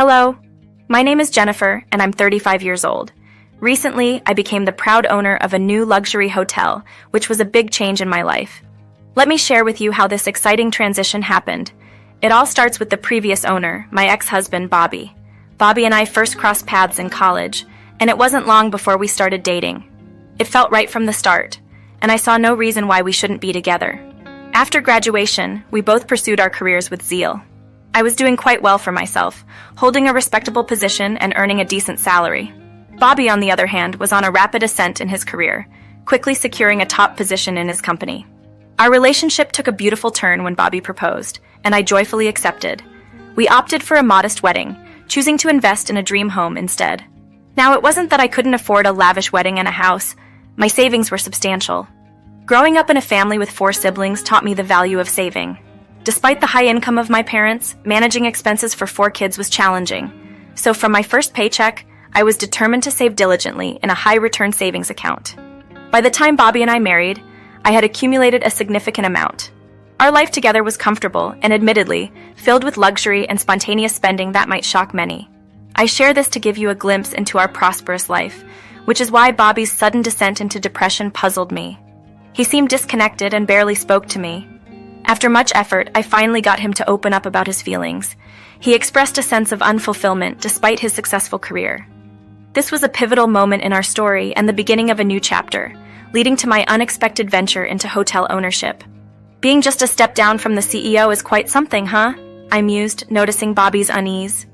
Hello, my name is Jennifer, and I'm 35 years old. Recently, I became the proud owner of a new luxury hotel, which was a big change in my life. Let me share with you how this exciting transition happened. It all starts with the previous owner, my ex-husband, Bobby. Bobby and I first crossed paths in college, and it wasn't long before we started dating. It felt right from the start, and I saw no reason why we shouldn't be together. After graduation, we both pursued our careers with zeal. I was doing quite well for myself, holding a respectable position and earning a decent salary. Bobby, on the other hand, was on a rapid ascent in his career, quickly securing a top position in his company. Our relationship took a beautiful turn when Bobby proposed, and I joyfully accepted. We opted for a modest wedding, choosing to invest in a dream home instead. Now, it wasn't that I couldn't afford a lavish wedding and a house. My savings were substantial. Growing up in a family with 4 siblings taught me the value of saving. Despite the high income of my parents, managing expenses for 4 kids was challenging. So from my first paycheck, I was determined to save diligently in a high-return savings account. By the time Bobby and I married, I had accumulated a significant amount. Our life together was comfortable and, admittedly, filled with luxury and spontaneous spending that might shock many. I share this to give you a glimpse into our prosperous life, which is why Bobby's sudden descent into depression puzzled me. He seemed disconnected and barely spoke to me. After much effort, I finally got him to open up about his feelings. He expressed a sense of unfulfillment despite his successful career. This was a pivotal moment in our story and the beginning of a new chapter, leading to my unexpected venture into hotel ownership. Being just a step down from the CEO is quite something, huh? I mused, noticing Bobby's unease.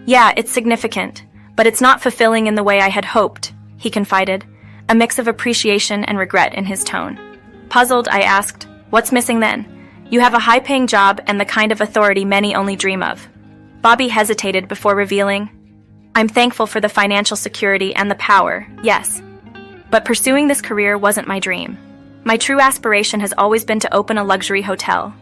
Yeah, it's significant, but it's not fulfilling in the way I had hoped, he confided, a mix of appreciation and regret in his tone. Puzzled, I asked, what's missing then? You have a high-paying job and the kind of authority many only dream of. Bobby hesitated before revealing, I'm thankful for the financial security and the power, yes. But pursuing this career wasn't my dream. My true aspiration has always been to open a luxury hotel.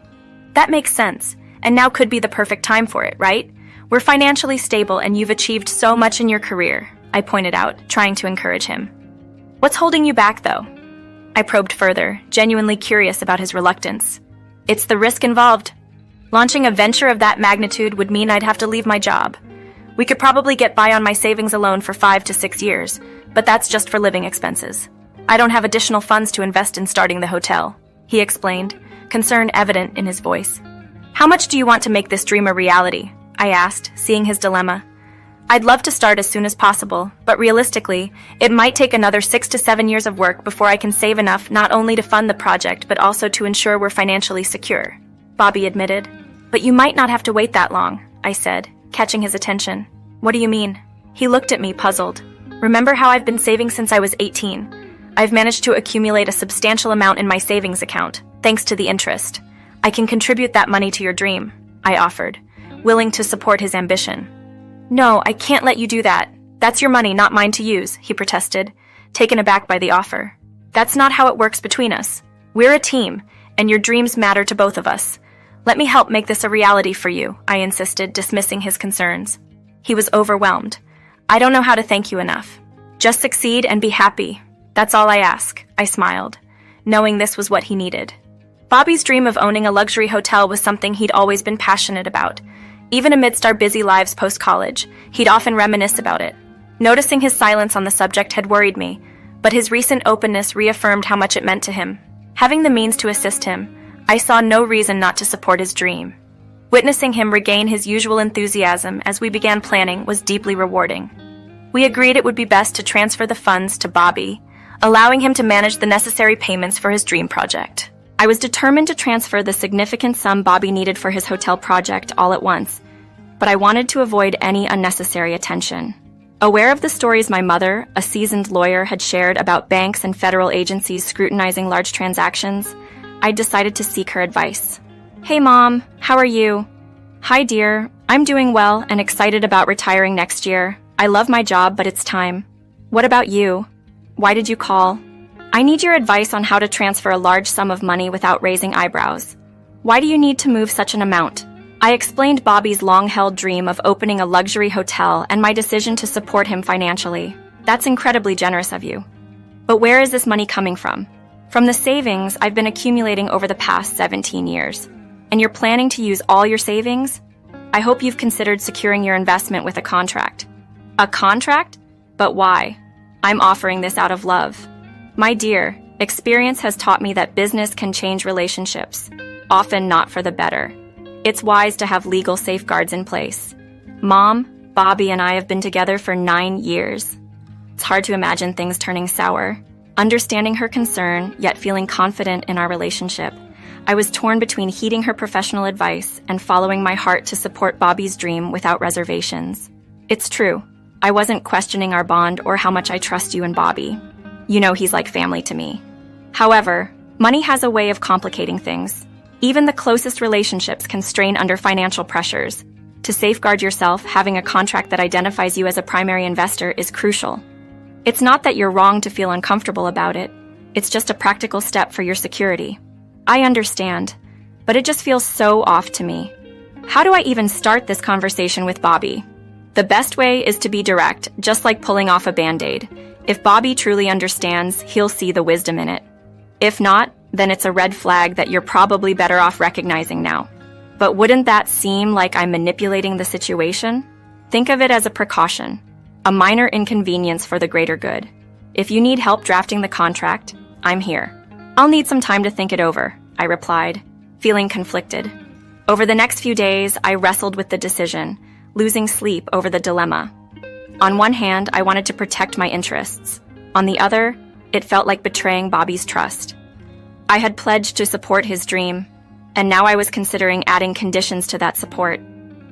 That makes sense, and now could be the perfect time for it, right? We're financially stable and you've achieved so much in your career, I pointed out, trying to encourage him. What's holding you back, though? I probed further, genuinely curious about his reluctance. It's the risk involved. Launching a venture of that magnitude would mean I'd have to leave my job. We could probably get by on my savings alone for 5 to 6 years, but that's just for living expenses. I don't have additional funds to invest in starting the hotel, he explained, concern evident in his voice. How much do you want to make this dream a reality? I asked, seeing his dilemma. I'd love to start as soon as possible, but realistically, it might take another 6 to 7 years of work before I can save enough not only to fund the project but also to ensure we're financially secure, Bobby admitted. But you might not have to wait that long, I said, catching his attention. What do you mean? He looked at me, puzzled. Remember how I've been saving since I was 18? I've managed to accumulate a substantial amount in my savings account, thanks to the interest. I can contribute that money to your dream, I offered, willing to support his ambition. No, I can't let you do that. That's your money, not mine to use, he protested, taken aback by the offer. That's not how it works between us. We're a team, and your dreams matter to both of us. Let me help make this a reality for you, I insisted, dismissing his concerns. He was overwhelmed. I don't know how to thank you enough. Just succeed and be happy. That's all I ask, I smiled, knowing this was what he needed. Bobby's dream of owning a luxury hotel was something he'd always been passionate about. Even amidst our busy lives post-college, he'd often reminisce about it. Noticing his silence on the subject had worried me, but his recent openness reaffirmed how much it meant to him. Having the means to assist him, I saw no reason not to support his dream. Witnessing him regain his usual enthusiasm as we began planning was deeply rewarding. We agreed it would be best to transfer the funds to Bobby, allowing him to manage the necessary payments for his dream project. I was determined to transfer the significant sum Bobby needed for his hotel project all at once, but I wanted to avoid any unnecessary attention. Aware of the stories my mother, a seasoned lawyer, had shared about banks and federal agencies scrutinizing large transactions, I decided to seek her advice. Hey Mom, how are you? Hi dear, I'm doing well and excited about retiring next year. I love my job, but it's time. What about you? Why did you call? I need your advice on how to transfer a large sum of money without raising eyebrows. Why do you need to move such an amount? I explained Bobby's long-held dream of opening a luxury hotel and my decision to support him financially. That's incredibly generous of you. But where is this money coming from? From the savings I've been accumulating over the past 17 years. And you're planning to use all your savings? I hope you've considered securing your investment with a contract. A contract? But why? I'm offering this out of love. My dear, experience has taught me that business can change relationships, often not for the better. It's wise to have legal safeguards in place. Mom, Bobby, and I have been together for 9 years. It's hard to imagine things turning sour. Understanding her concern, yet feeling confident in our relationship, I was torn between heeding her professional advice and following my heart to support Bobby's dream without reservations. It's true, I wasn't questioning our bond or how much I trust you and Bobby. You know he's like family to me. However, money has a way of complicating things. Even the closest relationships can strain under financial pressures. To safeguard yourself, having a contract that identifies you as a primary investor is crucial. It's not that you're wrong to feel uncomfortable about it. It's just a practical step for your security. I understand, but it just feels so off to me. How do I even start this conversation with Bobby? The best way is to be direct, just like pulling off a Band-Aid. If Bobby truly understands, he'll see the wisdom in it. If not, then it's a red flag that you're probably better off recognizing now. But wouldn't that seem like I'm manipulating the situation? Think of it as a precaution, a minor inconvenience for the greater good. If you need help drafting the contract, I'm here. I'll need some time to think it over, I replied, feeling conflicted. Over the next few days, I wrestled with the decision, losing sleep over the dilemma. On one hand, I wanted to protect my interests. On the other, it felt like betraying Bobby's trust. I had pledged to support his dream, and now I was considering adding conditions to that support.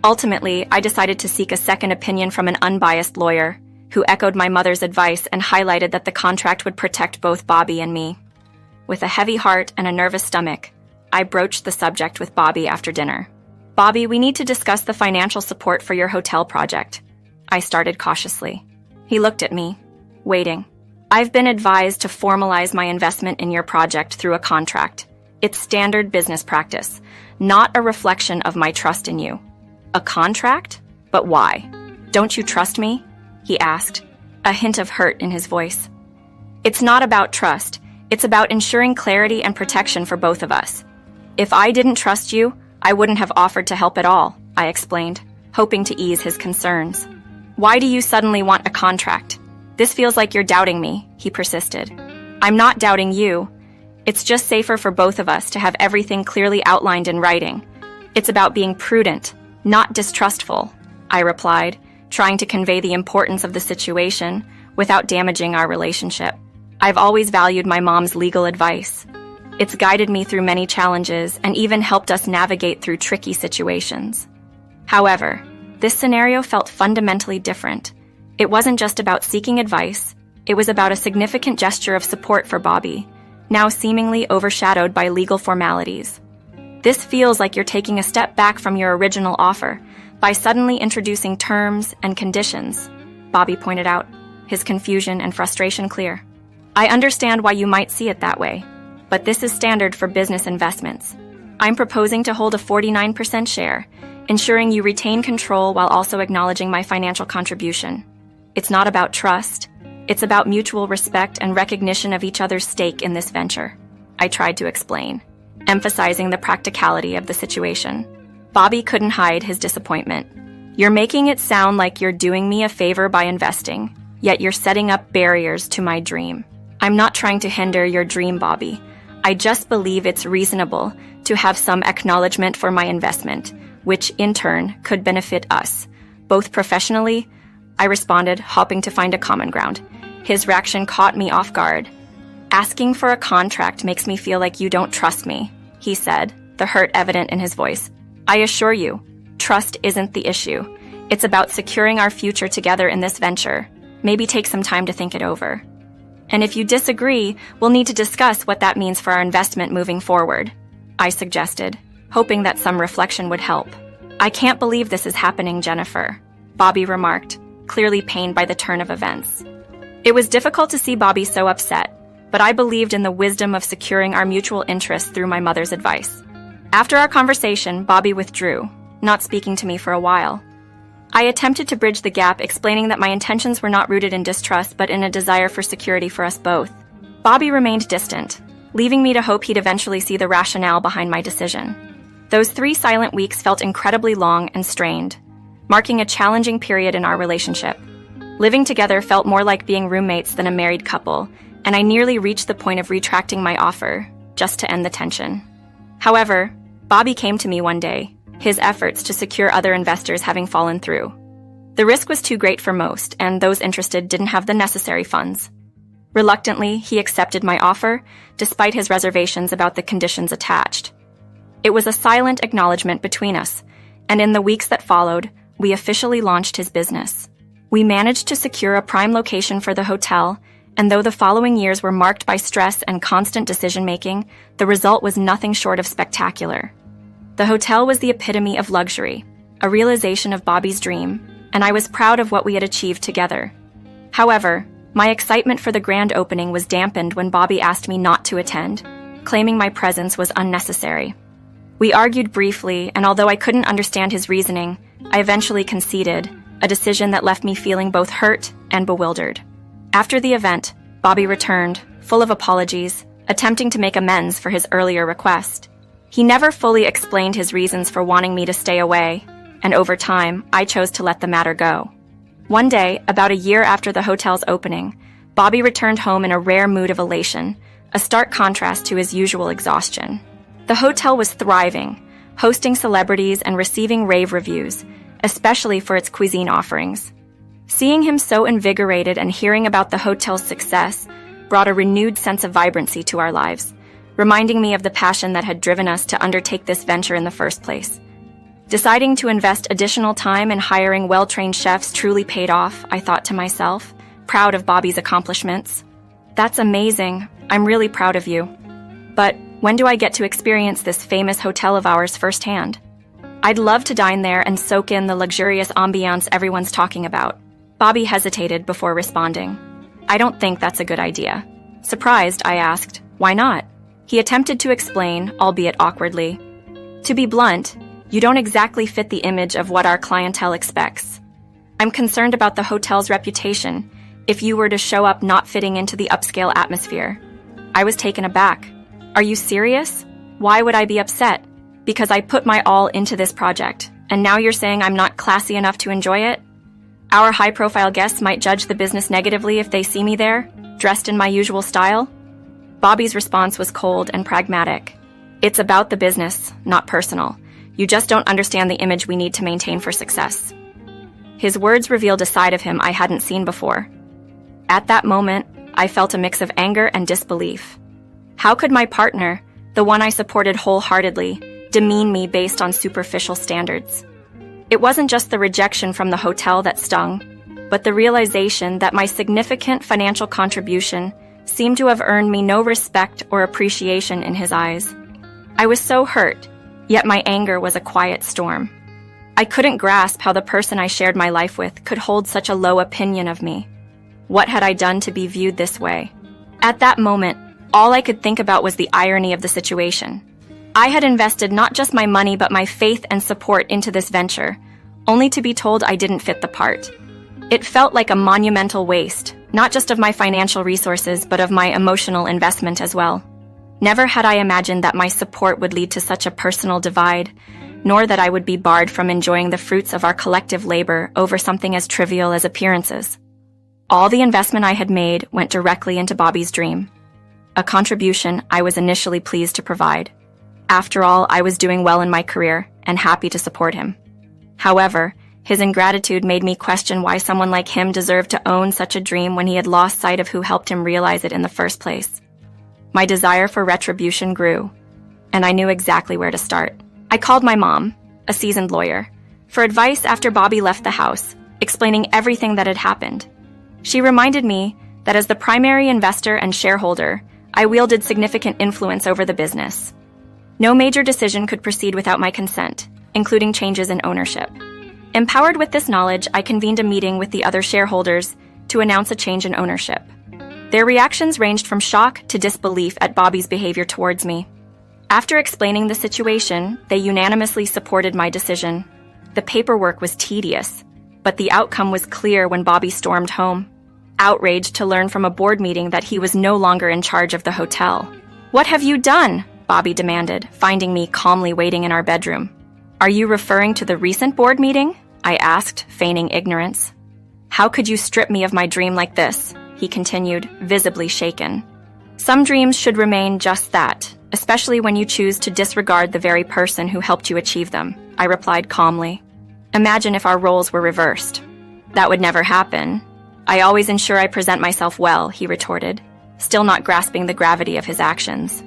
Ultimately, I decided to seek a second opinion from an unbiased lawyer, who echoed my mother's advice and highlighted that the contract would protect both Bobby and me. With a heavy heart and a nervous stomach, I broached the subject with Bobby after dinner. Bobby, we need to discuss the financial support for your hotel project. I started cautiously. He looked at me, waiting. I've been advised to formalize my investment in your project through a contract. It's standard business practice, not a reflection of my trust in you. A contract? But why? Don't you trust me? He asked, a hint of hurt in his voice. It's not about trust. It's about ensuring clarity and protection for both of us. If I didn't trust you, I wouldn't have offered to help at all, I explained, hoping to ease his concerns. Why do you suddenly want a contract? This feels like you're doubting me, he persisted. I'm not doubting you. It's just safer for both of us to have everything clearly outlined in writing. It's about being prudent, not distrustful, I replied, trying to convey the importance of the situation without damaging our relationship. I've always valued my mom's legal advice. It's guided me through many challenges and even helped us navigate through tricky situations. However, this scenario felt fundamentally different. It wasn't just about seeking advice, it was about a significant gesture of support for Bobby, now seemingly overshadowed by legal formalities. This feels like you're taking a step back from your original offer by suddenly introducing terms and conditions, Bobby pointed out, his confusion and frustration clear. I understand why you might see it that way, but this is standard for business investments. I'm proposing to hold a 49% share, ensuring you retain control while also acknowledging my financial contribution. It's not about trust. It's about mutual respect and recognition of each other's stake in this venture, I tried to explain, emphasizing the practicality of the situation. Bobby couldn't hide his disappointment. You're making it sound like you're doing me a favor by investing, yet you're setting up barriers to my dream. I'm not trying to hinder your dream, Bobby. I just believe it's reasonable to have some acknowledgement for my investment, which in turn could benefit us, both professionally, I responded, hoping to find a common ground. His reaction caught me off guard. Asking for a contract makes me feel like you don't trust me, he said, the hurt evident in his voice. I assure you, trust isn't the issue. It's about securing our future together in this venture. Maybe take some time to think it over. And if you disagree, we'll need to discuss what that means for our investment moving forward, I suggested, hoping that some reflection would help. I can't believe this is happening, Jennifer, Bobby remarked, clearly pained by the turn of events. It was difficult to see Bobby so upset, but I believed in the wisdom of securing our mutual interests through my mother's advice. After our conversation, Bobby withdrew, not speaking to me for a while. I attempted to bridge the gap, explaining that my intentions were not rooted in distrust but in a desire for security for us both. Bobby remained distant, leaving me to hope he'd eventually see the rationale behind my decision. Those 3 silent weeks felt incredibly long and strained, marking a challenging period in our relationship. Living together felt more like being roommates than a married couple, and I nearly reached the point of retracting my offer, just to end the tension. However, Bobby came to me one day, his efforts to secure other investors having fallen through. The risk was too great for most, and those interested didn't have the necessary funds. Reluctantly, he accepted my offer, despite his reservations about the conditions attached. It was a silent acknowledgement between us, and in the weeks that followed, we officially launched his business. We managed to secure a prime location for the hotel, and though the following years were marked by stress and constant decision-making, the result was nothing short of spectacular. The hotel was the epitome of luxury, a realization of Bobby's dream, and I was proud of what we had achieved together. However, my excitement for the grand opening was dampened when Bobby asked me not to attend, claiming my presence was unnecessary. We argued briefly, and although I couldn't understand his reasoning, I eventually conceded, a decision that left me feeling both hurt and bewildered. After the event, Bobby returned, full of apologies, attempting to make amends for his earlier request. He never fully explained his reasons for wanting me to stay away, and over time, I chose to let the matter go. One day, about a year after the hotel's opening, Bobby returned home in a rare mood of elation, a stark contrast to his usual exhaustion. The hotel was thriving, hosting celebrities and receiving rave reviews, especially for its cuisine offerings. Seeing him so invigorated and hearing about the hotel's success brought a renewed sense of vibrancy to our lives, reminding me of the passion that had driven us to undertake this venture in the first place. Deciding to invest additional time in hiring well-trained chefs truly paid off, I thought to myself, proud of Bobby's accomplishments. That's amazing. I'm really proud of you. But when do I get to experience this famous hotel of ours firsthand? I'd love to dine there and soak in the luxurious ambiance everyone's talking about. Bobby hesitated before responding. I don't think that's a good idea. Surprised, I asked, why not? He attempted to explain, albeit awkwardly. To be blunt, you don't exactly fit the image of what our clientele expects. I'm concerned about the hotel's reputation if you were to show up not fitting into the upscale atmosphere. I was taken aback. Are you serious? Why would I be upset? Because I put my all into this project, and now you're saying I'm not classy enough to enjoy it? Our high-profile guests might judge the business negatively if they see me there, dressed in my usual style? Bobby's response was cold and pragmatic. It's about the business, not personal. You just don't understand the image we need to maintain for success. His words revealed a side of him I hadn't seen before. At that moment, I felt a mix of anger and disbelief. How could my partner, the one I supported wholeheartedly, demean me based on superficial standards? It wasn't just the rejection from the hotel that stung, but the realization that my significant financial contribution seemed to have earned me no respect or appreciation in his eyes. I was so hurt, yet my anger was a quiet storm. I couldn't grasp how the person I shared my life with could hold such a low opinion of me. What had I done to be viewed this way? At that moment, all I could think about was the irony of the situation. I had invested not just my money but my faith and support into this venture, only to be told I didn't fit the part. It felt like a monumental waste, not just of my financial resources but of my emotional investment as well. Never had I imagined that my support would lead to such a personal divide, nor that I would be barred from enjoying the fruits of our collective labor over something as trivial as appearances. All the investment I had made went directly into Bobby's dream, a contribution I was initially pleased to provide. After all, I was doing well in my career and happy to support him. However, his ingratitude made me question why someone like him deserved to own such a dream when he had lost sight of who helped him realize it in the first place. My desire for retribution grew, and I knew exactly where to start. I called my mom, a seasoned lawyer, for advice after Bobby left the house, explaining everything that had happened. She reminded me that as the primary investor and shareholder, I wielded significant influence over the business. No major decision could proceed without my consent, including changes in ownership. Empowered with this knowledge, I convened a meeting with the other shareholders to announce a change in ownership. Their reactions ranged from shock to disbelief at Bobby's behavior towards me. After explaining the situation, they unanimously supported my decision. The paperwork was tedious, but the outcome was clear when Bobby stormed home, outraged to learn from a board meeting that he was no longer in charge of the hotel. "What have you done?" Bobby demanded, finding me calmly waiting in our bedroom. Are you referring to the recent board meeting? I asked, feigning ignorance. How could you strip me of my dream like this? He continued, visibly shaken. Some dreams should remain just that, especially when you choose to disregard the very person who helped you achieve them, I replied calmly. Imagine if our roles were reversed. That would never happen. I always ensure I present myself well, he retorted, still not grasping the gravity of his actions.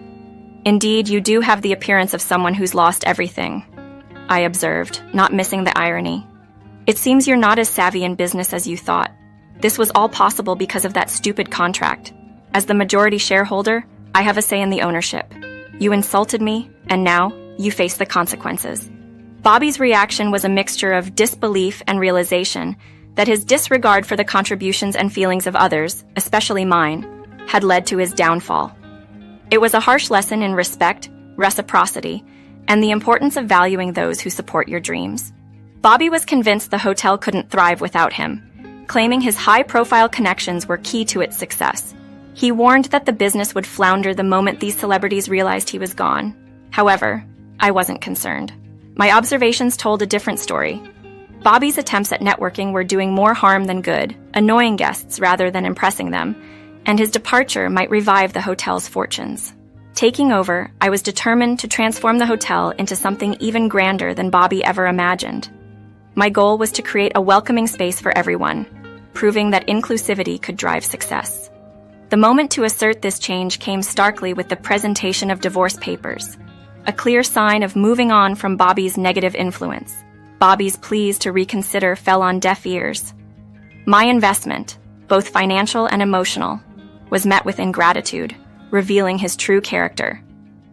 Indeed, you do have the appearance of someone who's lost everything, I observed, not missing the irony. It seems you're not as savvy in business as you thought. This was all possible because of that stupid contract. As the majority shareholder, I have a say in the ownership. You insulted me, and now you face the consequences. Bobby's reaction was a mixture of disbelief and realization that his disregard for the contributions and feelings of others, especially mine, had led to his downfall. It was a harsh lesson in respect, reciprocity, and the importance of valuing those who support your dreams. Bobby was convinced the hotel couldn't thrive without him, claiming his high-profile connections were key to its success. He warned that the business would flounder the moment these celebrities realized he was gone. However, I wasn't concerned. My observations told a different story. Bobby's attempts at networking were doing more harm than good, annoying guests rather than impressing them, and his departure might revive the hotel's fortunes. Taking over, I was determined to transform the hotel into something even grander than Bobby ever imagined. My goal was to create a welcoming space for everyone, proving that inclusivity could drive success. The moment to assert this change came starkly with the presentation of divorce papers, a clear sign of moving on from Bobby's negative influence. Bobby's pleas to reconsider fell on deaf ears. My investment, both financial and emotional, was met with ingratitude, revealing his true character.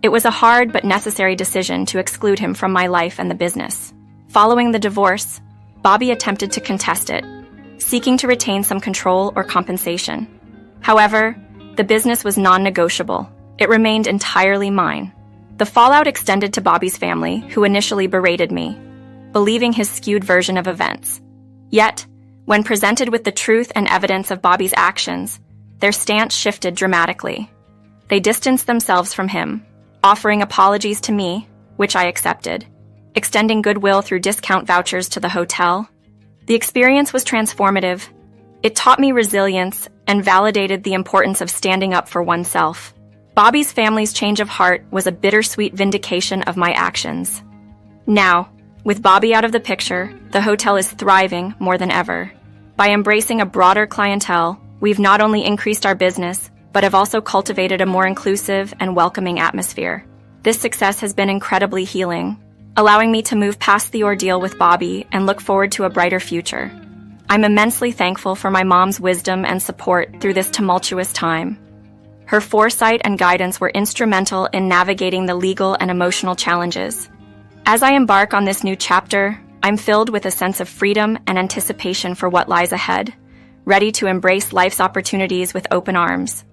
It was a hard but necessary decision to exclude him from my life and the business. Following the divorce, Bobby attempted to contest it, seeking to retain some control or compensation. However, the business was non-negotiable. It remained entirely mine. The fallout extended to Bobby's family, who initially berated me, believing his skewed version of events. Yet, when presented with the truth and evidence of Bobby's actions, their stance shifted dramatically. They distanced themselves from him, offering apologies to me, which I accepted, extending goodwill through discount vouchers to the hotel. The experience was transformative. It taught me resilience and validated the importance of standing up for oneself. Bobby's family's change of heart was a bittersweet vindication of my actions. Now, with Bobby out of the picture, the hotel is thriving more than ever. By embracing a broader clientele, we've not only increased our business, but have also cultivated a more inclusive and welcoming atmosphere. This success has been incredibly healing, allowing me to move past the ordeal with Bobby and look forward to a brighter future. I'm immensely thankful for my mom's wisdom and support through this tumultuous time. Her foresight and guidance were instrumental in navigating the legal and emotional challenges. As I embark on this new chapter, I'm filled with a sense of freedom and anticipation for what lies ahead, ready to embrace life's opportunities with open arms.